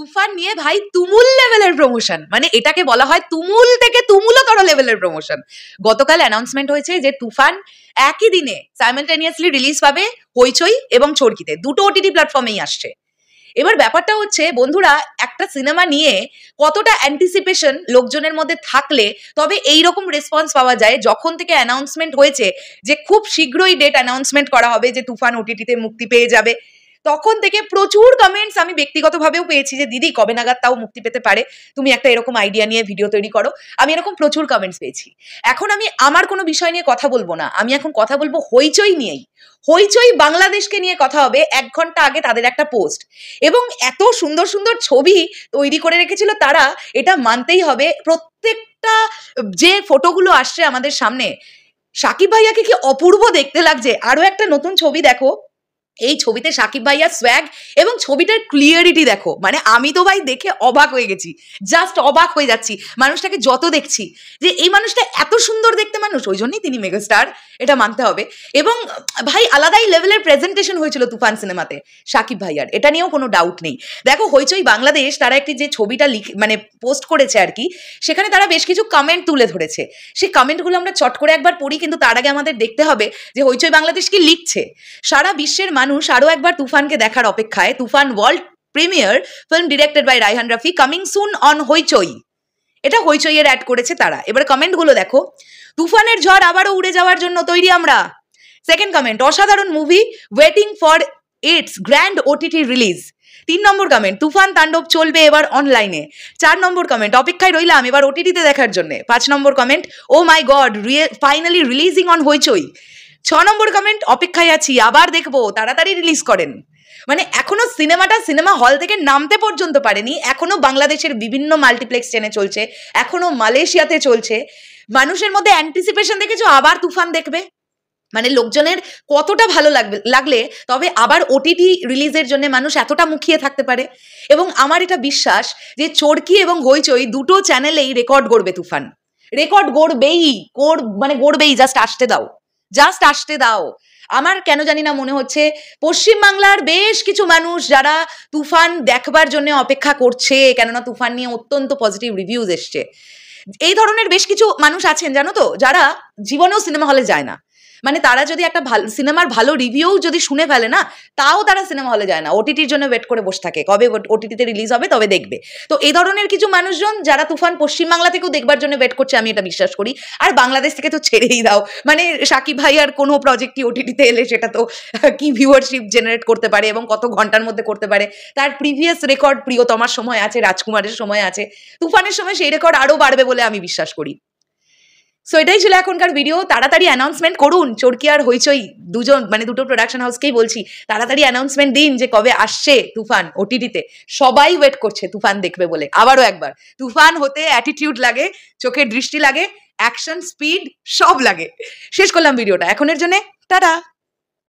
তুফান নিয়ে ভাই তুমুল লেভেলের প্রমোশন, মানে এটাকে বলা হয় তুমুল থেকে তুমুলতর লেভেলের প্রমোশন। গতকাল অ্যানাউন্সমেন্ট হয়েছে যে তুফান একই দিনে সাইমালটেনিয়াসলি রিলিজ পাবে হইচই এবং চরকিতে, দুটো ওটিটি প্ল্যাটফর্মেই আসছে। এবার ব্যাপারটা হচ্ছে বন্ধুরা, একটা সিনেমা নিয়ে কতটা অ্যান্টিসিপেশন লোকজনের মধ্যে থাকলে তবে এইরকম রেসপন্স পাওয়া যায়। যখন থেকে অ্যানাউন্সমেন্ট হয়েছে যে খুব শীঘ্রই ডেট অ্যানাউন্সমেন্ট করা হবে যে তুফান ওটিটিতে মুক্তি পেয়ে যাবে, তখন থেকে প্রচুর কমেন্টস আমি ব্যক্তিগতভাবেও পেয়েছি যে দিদি কবে নাগাদ তাও মুক্তি পেতে পারে, তুমি একটা এরকম আইডিয়া নিয়ে ভিডিও তৈরি করো। আমি এরকম প্রচুর কমেন্টস পেয়েছি। এখন আমি আমার কোনো বিষয় নিয়ে কথা বলবো না, আমি এখন কথা বলবো হইচই নিয়েই। হইচই বাংলাদেশকে নিয়ে কথা হবে 1 ঘন্টা আগে তাদের একটা পোস্ট, এবং এত সুন্দর সুন্দর ছবি তৈরি করে রেখেছিল তারা, এটা মানতেই হবে। প্রত্যেকটা যে ফটোগুলো আসছে আমাদের সামনে, সাকিব ভাইয়াকে কি অপূর্ব দেখতে লাগছে। আরো একটা নতুন ছবি দেখো, এই ছবিতে সাকিব ভাইয়া সোয়াগ এবং ছবিটার ক্লিয়ারিটি দেখো, মানে আমি তো ভাই দেখে অবাক হয়ে গেছি, জাস্ট অবাক হয়ে যাচ্ছি মানুষটাকে যত দেখছি, যে এই মানুষটা এত সুন্দর দেখতে মানুষ, ওই জন্যই তিনি মেগাস্টার, এটা মানতে হবে। এবং ভাই আলাদাই লেভেলের প্রেজেন্টেশন হয়েছিল তুফান সিনেমাতে সাকিব ভাইয়ার, এটা নিয়েও কোনো ডাউট নেই। দেখো হইচই বাংলাদেশ তারা একটি যে ছবিটা মানে পোস্ট করেছে আর কি, সেখানে তারা বেশ কিছু কমেন্ট তুলে ধরেছে। সেই কমেন্টগুলো আমরা চট করে একবার পড়ি, কিন্তু তার আগে আমাদের দেখতে হবে যে হইচই বাংলাদেশ কি লিখছে। সারা বিশ্বের মানুষ আরো একবার তুফানকে দেখার অপেক্ষায়। Toofan world premiere film directed by Raihan Rafi, coming soon on Hoichoi, এটা হইচই এর অ্যাড করেছে তারা। এবার কমেন্ট গুলো দেখো, তুফানের ঝড় আবারও উড়ে যাওয়ার জন্য তৈরি আমরা। সেকেন্ড কমেন্ট, অসাধারণ movie, waiting for its grand OTT release. 3 number comment, Toofan তাণ্ডব চলবে এবার অনলাইনে। 4 নম্বর কমেন্ট, অপেক্ষায় রইলাম এবার ওটিটিতে দেখার জন্য। 5 number comment, oh my God finally releasing on Hoichoi. 6 number comment, অপেক্ষায় আছি আবার দেখবো, তাড়াতাড়ি রিলিজ করেন। মানে এখনো সিনেমাটা সিনেমা হল থেকে নামতে পর্যন্ত পারেনি, এখনো বাংলাদেশের বিভিন্ন মাল্টিপ্লেক্স চেনে চলছে, এখনো মালয়েশিয়াতে চলছে। মানুষের মধ্যে অ্যান্টিসিপেশন দেখেছো আবার তুফান দেখবে, মানে লোকজনের কতটা ভালো লাগলে তবে আবার ওটিটি রিলিজের জন্য মানুষ এতটা মুখিয়ে থাকতে পারে। এবং আমার এটা বিশ্বাস যে চরকি এবং হইচই দুটো চ্যানেলেই রেকর্ড গড়বে তুফান, রেকর্ড গড়বেই, গড়বেই, জাস্ট আসতে দাও। আমার কেন জানি না মনে হচ্ছে পশ্চিমবাংলার বেশ কিছু মানুষ যারা তুফান দেখবার জন্য অপেক্ষা করছে, কেননা তুফান নিয়ে অত্যন্ত পজিটিভ রিভিউজ এসছে, এই ধরনের বেশ কিছু মানুষ আছেন জানো তো, যারা জীবনেও সিনেমা হলে যায় না। মানে তারা যদি একটা সিনেমার ভালো রিভিউ যদি শুনে ফেলে না, তাও তারা সিনেমা হলে যায় না, ওটিটির জন্য ওয়েট করে বসে থাকে কবে ওটিটিতে রিলিজ হবে তবে দেখবে। তো এই ধরনের কিছু মানুষজন যারা তুফান পশ্চিমবাংলা থেকেও দেখবার জন্য ওয়েট করছে, আমি এটা বিশ্বাস করি। আর বাংলাদেশ থেকে তো ছেড়েই দাও, মানে সাকিব ভাই আর কোনো প্রজেক্টই ওটিটিতে এলে সেটা তো কি ভিউয়ারশিপ জেনারেট করতে পারে এবং কত ঘন্টার মধ্যে করতে পারে, তার প্রিভিয়াস রেকর্ড প্রিয়তমার সময় আছে, রাজকুমারের সময় আছে, তুফানের সময় সেই রেকর্ড আরো বাড়বে বলে আমি বিশ্বাস করি। সো এটাই ছিল এখনকার ভিডিও। তাড়াতাড়ি অ্যানাউন্সমেন্ট করুন, চরকি আর হইচই দুটো প্রোডাকশন হাউসকেই বলছি, তাড়াতাড়ি অ্যানাউন্সমেন্ট দিন যে কবে আসছে তুফান ওটিটিতে। সবাই ওয়েট করছে তুফান দেখবে বলে। আবারও একবার, তুফান হতে অ্যাটিটিউড লাগে, চোখের দৃষ্টি লাগে, অ্যাকশন স্পিড সব লাগে। শেষ করলাম ভিডিওটা এখনের জন্য, টাটা।